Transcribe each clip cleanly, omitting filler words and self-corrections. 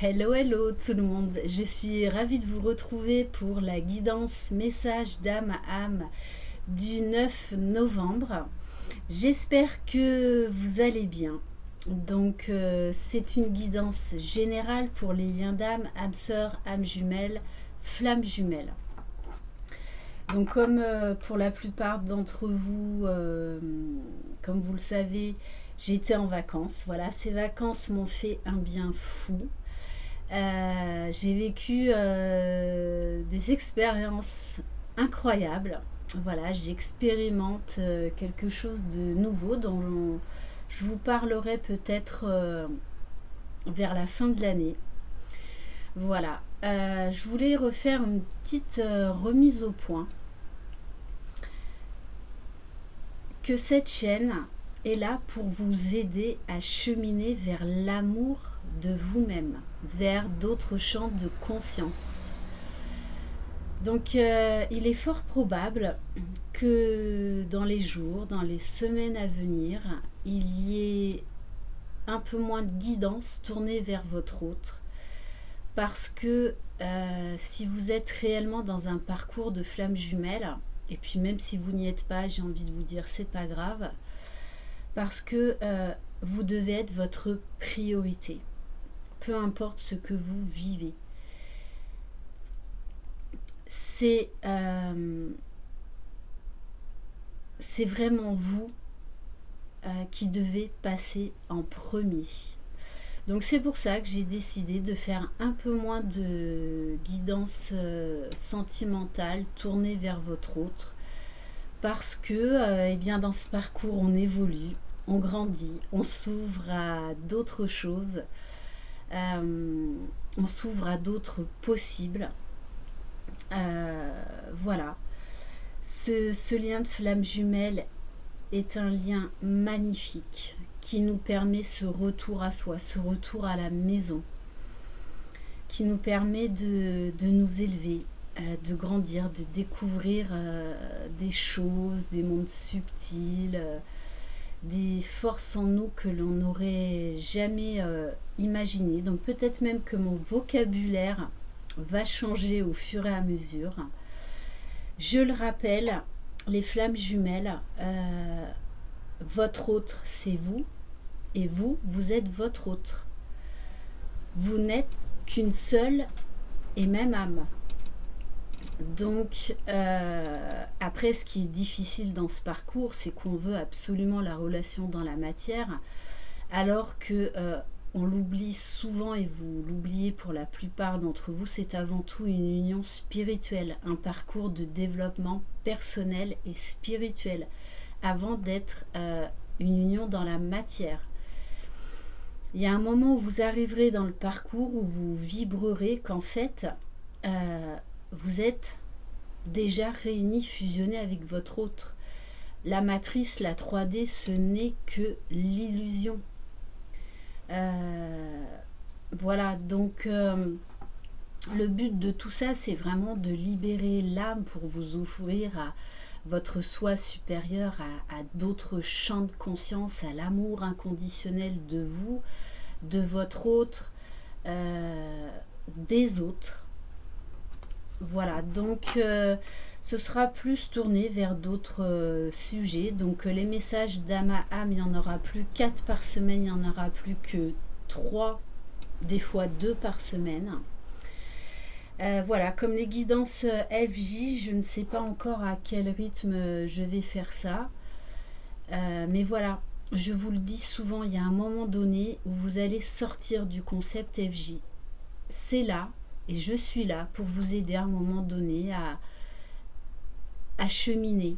Hello, hello tout le monde. Je suis ravie de vous retrouver pour la guidance message d'âme à âme du 9 novembre. J'espère que vous allez bien. Donc, c'est une guidance générale pour les liens d'âme, âme sœur, âme jumelle, flamme jumelle. Donc, comme pour la plupart d'entre vous, comme vous le savez, j'étais en vacances. Voilà, ces vacances m'ont fait un bien fou. J'ai vécu des expériences incroyables. Voilà, j'expérimente quelque chose de nouveau dont je vous parlerai peut-être vers la fin de l'année. Voilà, je voulais refaire une petite remise au point. Que cette chaîne est là pour vous aider à cheminer vers l'amour de vous-même, vers d'autres champs de conscience. Donc il est fort probable que dans les jours, dans les semaines à venir, il y ait un peu moins de guidance tournée vers votre autre. Parce que si vous êtes réellement dans un parcours de flamme jumelle, et puis même si vous n'y êtes pas, j'ai envie de vous dire c'est pas grave, parce que vous devez être votre priorité, peu importe ce que vous vivez. C'est vraiment vous qui devez passer en premier. Donc c'est pour ça que j'ai décidé de faire un peu moins de guidance sentimentale tournée vers votre autre, parce que eh bien dans ce parcours on évolue, on grandit, on s'ouvre à d'autres choses, on s'ouvre à d'autres possibles. Voilà. Ce lien de flamme jumelle est un lien magnifique qui nous permet ce retour à soi, ce retour à la maison, qui nous permet de nous élever, de grandir, de découvrir des choses, des mondes subtils, des forces en nous que l'on n'aurait jamais imaginées. Donc peut-être même que mon vocabulaire va changer au fur et à mesure. Je le rappelle, les flammes jumelles, votre autre, c'est vous, et vous, vous êtes votre autre. Vous n'êtes qu'une seule et même âme. Donc, après, ce qui est difficile dans ce parcours, c'est qu'on veut absolument la relation dans la matière, alors que on l'oublie souvent, et vous l'oubliez pour la plupart d'entre vous, c'est avant tout une union spirituelle, un parcours de développement personnel et spirituel, avant d'être une union dans la matière. Il y a un moment où vous arriverez dans le parcours où vous vibrerez qu'en fait, vous êtes déjà réunis, fusionnés avec votre autre. La matrice, la 3D, ce n'est que l'illusion. Voilà, donc le but de tout ça, c'est vraiment de libérer l'âme pour vous ouvrir à votre soi supérieur, à d'autres champs de conscience, à l'amour inconditionnel de vous, de votre autre, des autres. Voilà, donc ce sera plus tourné vers d'autres sujets. Donc les messages d'âme à âme, il n'y en aura plus 4 par semaine, il n'y en aura plus que 3, des fois 2 par semaine. Voilà, comme les guidances FJ, je ne sais pas encore à quel rythme je vais faire ça. Mais voilà, je vous le dis souvent, il y a un moment donné où vous allez sortir du concept FJ. C'est là, et je suis là pour vous aider à un moment donné à cheminer,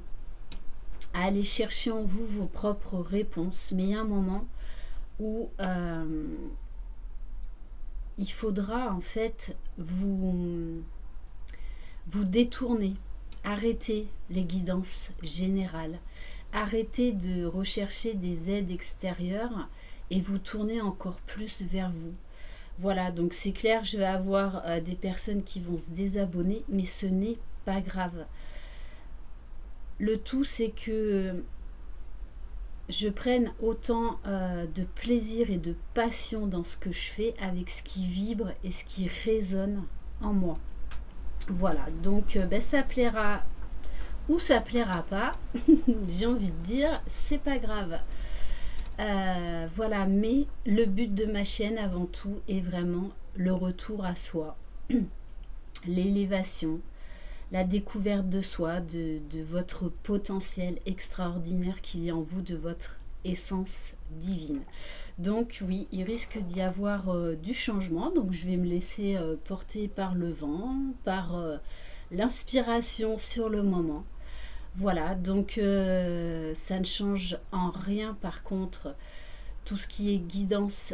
à aller chercher en vous vos propres réponses. Mais il y a un moment où il faudra en fait vous détourner, arrêter les guidances générales, arrêter de rechercher des aides extérieures et vous tourner encore plus vers vous. Voilà, donc c'est clair, je vais avoir des personnes qui vont se désabonner, mais ce n'est pas grave. Le tout, c'est que je prenne autant de plaisir et de passion dans ce que je fais avec ce qui vibre et ce qui résonne en moi. Voilà, donc ça plaira ou ça plaira pas. J'ai envie de dire, c'est pas grave. Voilà, mais le but de ma chaîne avant tout est vraiment le retour à soi, l'élévation, la découverte de soi, de votre potentiel extraordinaire qu'il y a en vous, de votre essence divine. Donc oui, il risque d'y avoir du changement, donc je vais me laisser porter par le vent, par l'inspiration sur le moment. Voilà, donc ça ne change en rien par contre tout ce qui est guidance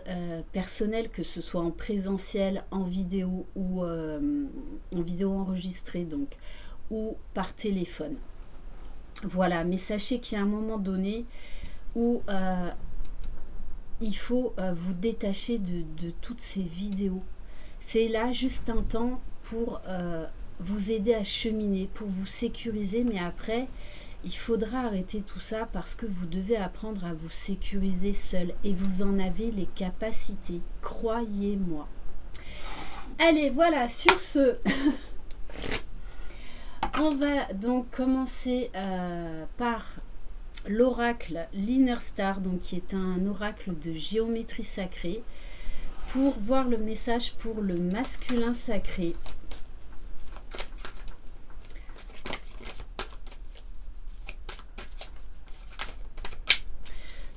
personnelle, que ce soit en présentiel, en vidéo ou en vidéo enregistrée, donc, ou par téléphone. Voilà, mais sachez qu'il y a un moment donné où il faut vous détacher de toutes ces vidéos. C'est là juste un temps pour vous aider à cheminer, pour vous sécuriser, mais après, il faudra arrêter tout ça parce que vous devez apprendre à vous sécuriser seul et vous en avez les capacités, croyez-moi. Allez, voilà, sur ce, on va donc commencer par l'oracle l'Inner Star, donc qui est un oracle de géométrie sacrée, pour voir le message pour le masculin sacré.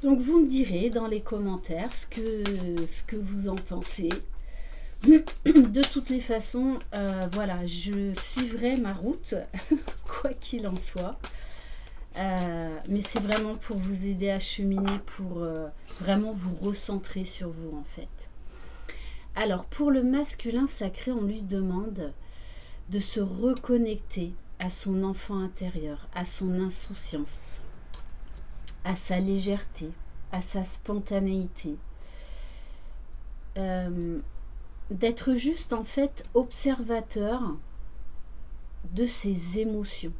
Donc vous me direz dans les commentaires ce que vous en pensez. De toutes les façons, voilà, je suivrai ma route, quoi qu'il en soit. Mais c'est vraiment pour vous aider à cheminer, pour vraiment vous recentrer sur vous en fait. Alors pour le masculin sacré, on lui demande de se reconnecter à son enfant intérieur, à son insouciance, à sa légèreté, à sa spontanéité. D'être juste en fait observateur de ses émotions.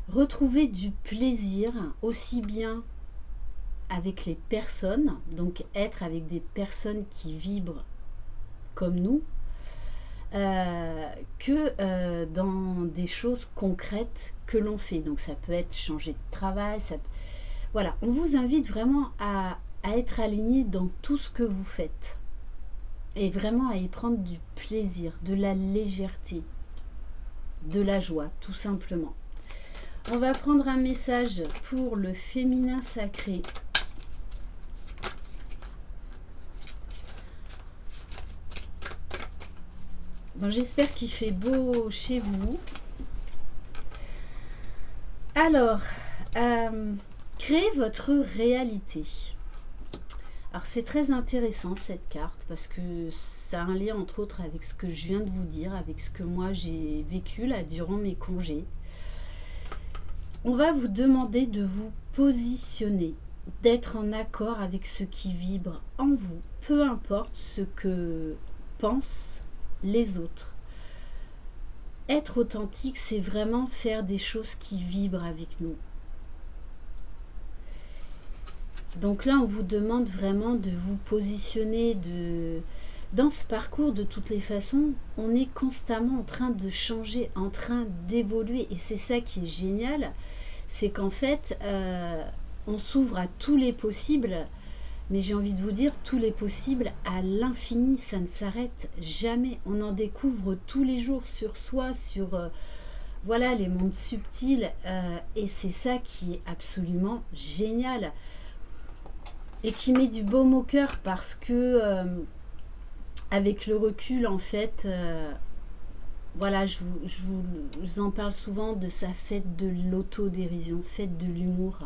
Retrouver du plaisir aussi bien avec les personnes, donc être avec des personnes qui vibrent comme nous, que dans des choses concrètes que l'on fait. Donc ça peut être changer de travail, voilà, on vous invite vraiment à être aligné dans tout ce que vous faites et vraiment à y prendre du plaisir, de la légèreté, de la joie, tout simplement. On va prendre un message pour le féminin sacré. Bon, j'espère qu'il fait beau chez vous. Alors, créez votre réalité. Alors c'est très intéressant cette carte parce que ça a un lien entre autres avec ce que je viens de vous dire, avec ce que moi j'ai vécu là durant mes congés. On va vous demander de vous positionner, d'être en accord avec ce qui vibre en vous, peu importe ce que pensent les autres. Être authentique, c'est vraiment faire des choses qui vibrent avec nous. Donc là, on vous demande vraiment de vous positionner dans ce parcours. De toutes les façons, on est constamment en train de changer, en train d'évoluer. Et c'est ça qui est génial, c'est qu'en fait, on s'ouvre à tous les possibles. Mais j'ai envie de vous dire, tous les possibles à l'infini, ça ne s'arrête jamais. On en découvre tous les jours sur soi, sur voilà, les mondes subtils. Et c'est ça qui est absolument génial. Et qui met du baume au cœur parce que, avec le recul, en fait, voilà, je vous en parle souvent de sa fête de l'autodérision, fête de l'humour.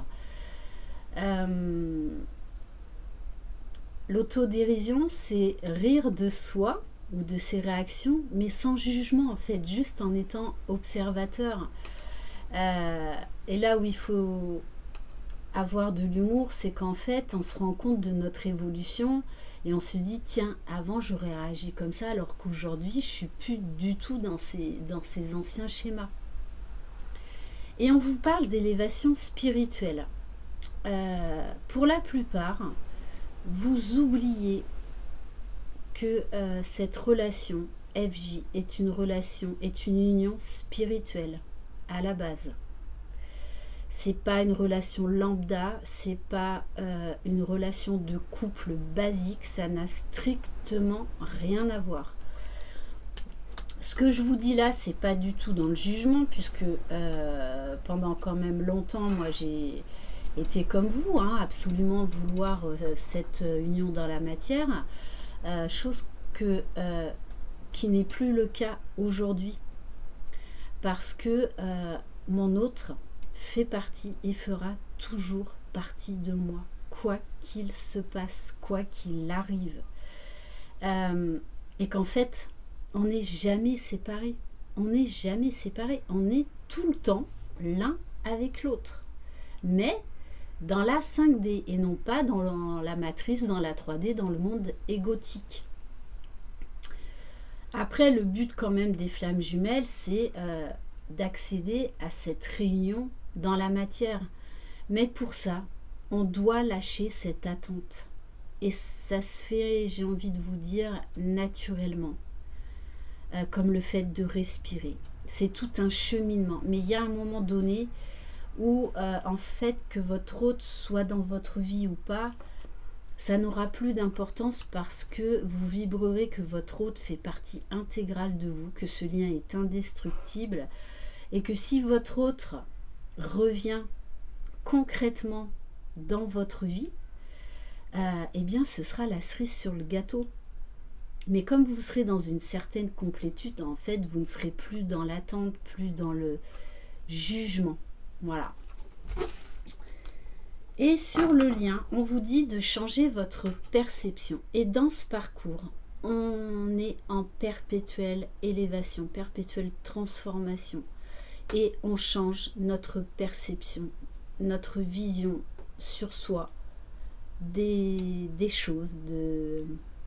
L'autodérision, c'est rire de soi ou de ses réactions, mais sans jugement en fait, juste en étant observateur. Et là où il faut avoir de l'humour, c'est qu'en fait, on se rend compte de notre évolution et on se dit, tiens, avant j'aurais réagi comme ça, alors qu'aujourd'hui, je suis plus du tout dans ces anciens schémas. Et on vous parle d'élévation spirituelle. pour la plupart, vous oubliez que cette relation FJ est une relation, est une union spirituelle à la base. C'est pas une relation lambda, c'est pas une relation de couple basique, ça n'a strictement rien à voir. Ce que je vous dis là, c'est pas du tout dans le jugement, puisque pendant quand même longtemps, moi j'ai été comme vous, hein, absolument vouloir cette union dans la matière, chose qui n'est plus le cas aujourd'hui, parce que mon autre fait partie et fera toujours partie de moi, quoi qu'il se passe, quoi qu'il arrive. Et qu'en fait, on n'est jamais séparés. On n'est jamais séparés. On est tout le temps l'un avec l'autre. Mais dans la 5D et non pas dans la matrice, dans la 3D, dans le monde égotique. Après, le but quand même des flammes jumelles, c'est d'accéder à cette réunion dans la matière. Mais pour ça, on doit lâcher cette attente. Et ça se fait, j'ai envie de vous dire, naturellement. Comme le fait de respirer. C'est tout un cheminement. Mais il y a un moment donné où, en fait, que votre hôte soit dans votre vie ou pas, ça n'aura plus d'importance parce que vous vibrerez que votre hôte fait partie intégrale de vous, que ce lien est indestructible et que si votre hôte revient concrètement dans votre vie, eh bien ce sera la cerise sur le gâteau. Mais comme vous serez dans une certaine complétude, en fait, vous ne serez plus dans l'attente, plus dans le jugement. Voilà. Et sur le lien, on vous dit de changer votre perception. Et dans ce parcours, on est en perpétuelle élévation, perpétuelle transformation. Et on change notre perception, notre vision sur soi, des choses,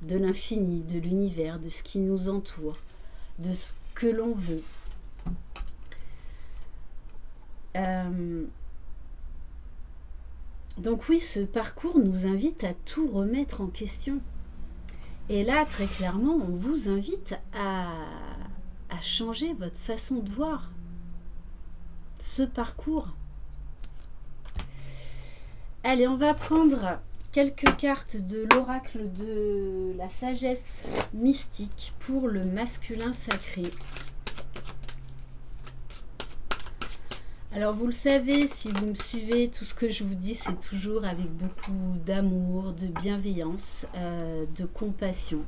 de l'infini, de l'univers, de ce qui nous entoure, de ce que l'on veut. Donc oui, ce parcours nous invite à tout remettre en question. Et là, très clairement, on vous invite à changer votre façon de voir ce parcours. Allez, on va prendre quelques cartes de l'oracle de la sagesse mystique pour le masculin sacré. Alors vous le savez, si vous me suivez, tout ce que je vous dis, c'est toujours avec beaucoup d'amour, de bienveillance, de compassion.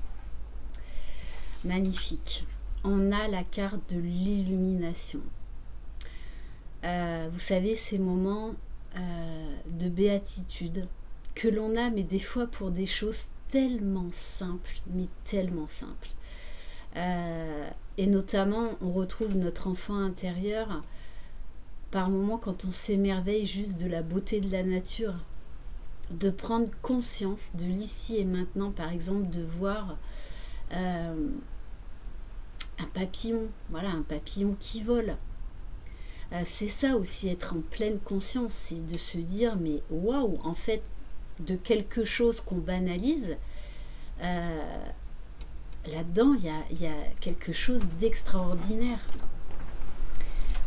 Magnifique. On a la carte de l'illumination. Vous savez, ces moments de béatitude que l'on a, mais des fois pour des choses tellement simples, mais tellement simples. Et notamment, on retrouve notre enfant intérieur par moments quand on s'émerveille juste de la beauté de la nature, de prendre conscience de l'ici et maintenant, par exemple, de voir un papillon, voilà, un papillon qui vole. C'est ça aussi, être en pleine conscience, c'est de se dire, mais waouh, en fait, de quelque chose qu'on banalise, là-dedans, il y a quelque chose d'extraordinaire.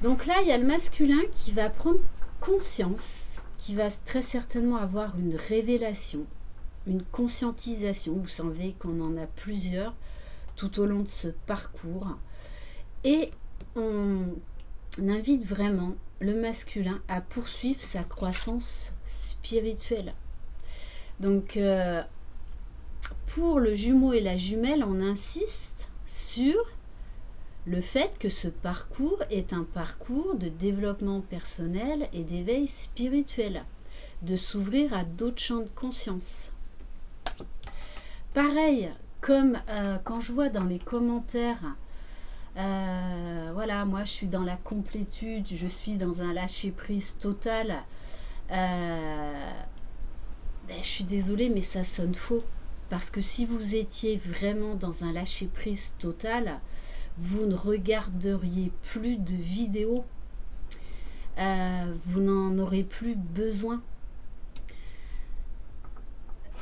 Donc là, il y a le masculin qui va prendre conscience, qui va très certainement avoir une révélation, une conscientisation. Vous savez qu'on en a plusieurs tout au long de ce parcours. Et on invite vraiment le masculin à poursuivre sa croissance spirituelle. Donc, pour le jumeau et la jumelle, on insiste sur le fait que ce parcours est un parcours de développement personnel et d'éveil spirituel, de s'ouvrir à d'autres champs de conscience. Pareil, comme quand je vois dans les commentaires, voilà, moi je suis dans la complétude, je suis dans un lâcher-prise total, je suis désolée, mais ça sonne faux. Parce que si vous étiez vraiment dans un lâcher-prise total, vous ne regarderiez plus de vidéos, vous n'en aurez plus besoin.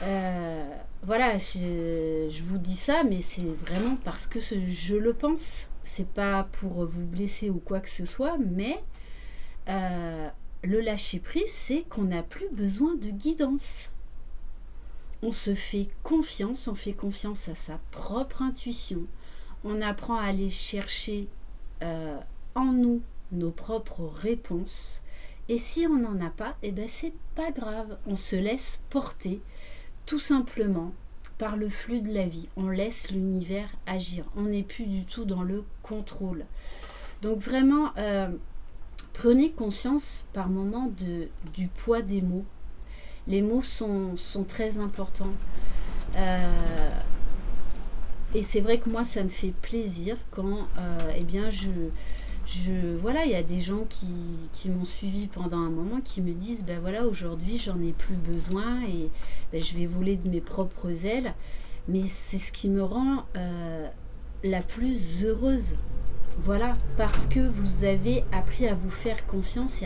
Voilà, je vous dis ça, mais c'est vraiment parce que je le pense. C'est pas pour vous blesser ou quoi que ce soit, mais le lâcher prise, c'est qu'on n'a plus besoin de guidance. On se fait confiance, on fait confiance à sa propre intuition. On apprend à aller chercher en nous nos propres réponses. Et si on n'en a pas, eh ben c'est pas grave. On se laisse porter tout simplement par le flux de la vie. On laisse l'univers agir. On n'est plus du tout dans le contrôle. Donc vraiment, prenez conscience par moment du poids des mots. Les mots sont très importants. Et c'est vrai que moi, ça me fait plaisir quand eh bien, voilà, il y a des gens qui m'ont suivi pendant un moment qui me disent ben voilà, aujourd'hui j'en ai plus besoin et ben, je vais voler de mes propres ailes. Mais c'est ce qui me rend la plus heureuse. Voilà, parce que vous avez appris à vous faire confiance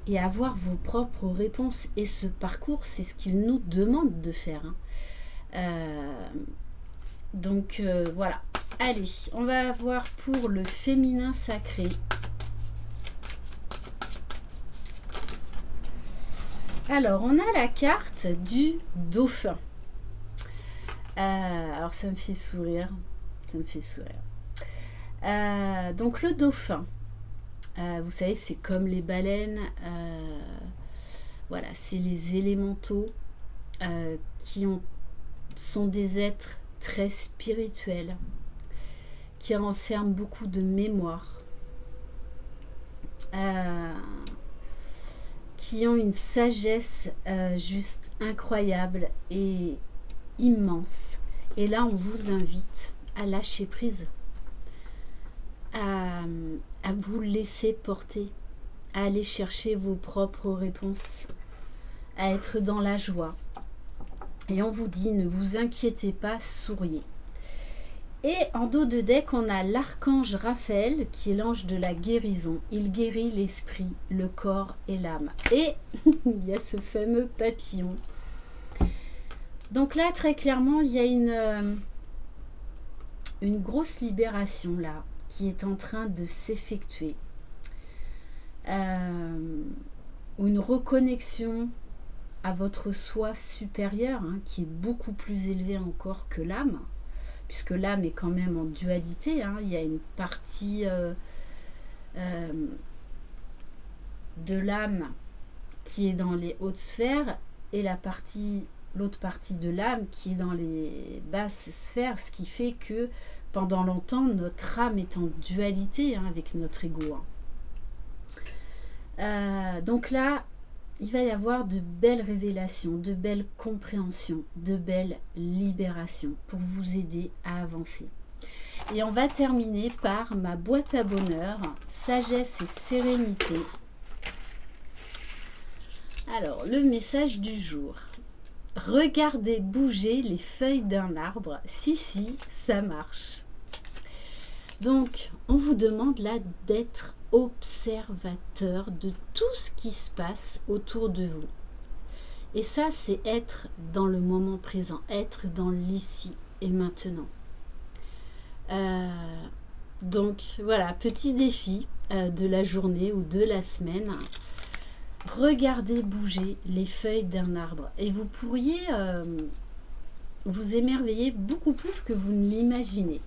et à avoir vos propres réponses. Et ce parcours, c'est ce qu'il nous demande de faire. Hein. Donc voilà. Allez, on va voir pour le féminin sacré. Alors, on a la carte du dauphin. Alors, ça me fait sourire. Ça me fait sourire. Donc, le dauphin. Vous savez, c'est comme les baleines. Voilà, c'est les élémentaux qui sont des êtres très spirituels, qui renferment beaucoup de mémoire, qui ont une sagesse juste incroyable et immense. Et là, on vous invite à lâcher prise, à vous laisser porter, à aller chercher vos propres réponses, à être dans la joie. Et on vous dit, ne vous inquiétez pas, souriez. Et en dos de deck, on a l'archange Raphaël, qui est l'ange de la guérison. Il guérit l'esprit, le corps et l'âme. Et il y a ce fameux papillon. Donc là, très clairement, il y a une grosse libération là, qui est en train de s'effectuer. Une reconnexion à votre soi supérieur, hein, qui est beaucoup plus élevé encore que l'âme, puisque l'âme est quand même en dualité. Hein. Il y a une partie de l'âme qui est dans les hautes sphères et l'autre partie de l'âme qui est dans les basses sphères, ce qui fait que pendant longtemps, notre âme est en dualité, hein, avec notre ego. Hein. Donc là, il va y avoir de belles révélations, de belles compréhensions, de belles libérations pour vous aider à avancer. Et on va terminer par ma boîte à bonheur, sagesse et sérénité. Alors, le message du jour. Regardez bouger les feuilles d'un arbre. Si, ça marche. Donc, on vous demande là d'être observateur de tout ce qui se passe autour de vous. Et ça, c'est être dans le moment présent, être dans l'ici et maintenant. Donc, voilà, petit défi de la journée ou de la semaine. Regardez bouger les feuilles d'un arbre et vous pourriez vous émerveiller beaucoup plus que vous ne l'imaginez.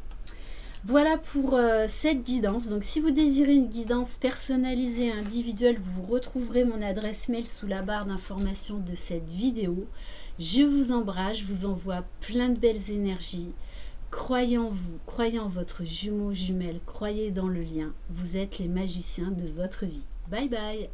Voilà pour cette guidance. Donc si vous désirez une guidance personnalisée et individuelle, vous retrouverez mon adresse mail sous la barre d'information de cette vidéo. Je vous embrasse, je vous envoie plein de belles énergies. Croyez en vous, croyez en votre jumeau, jumelle, croyez dans le lien. Vous êtes les magiciens de votre vie. Bye bye.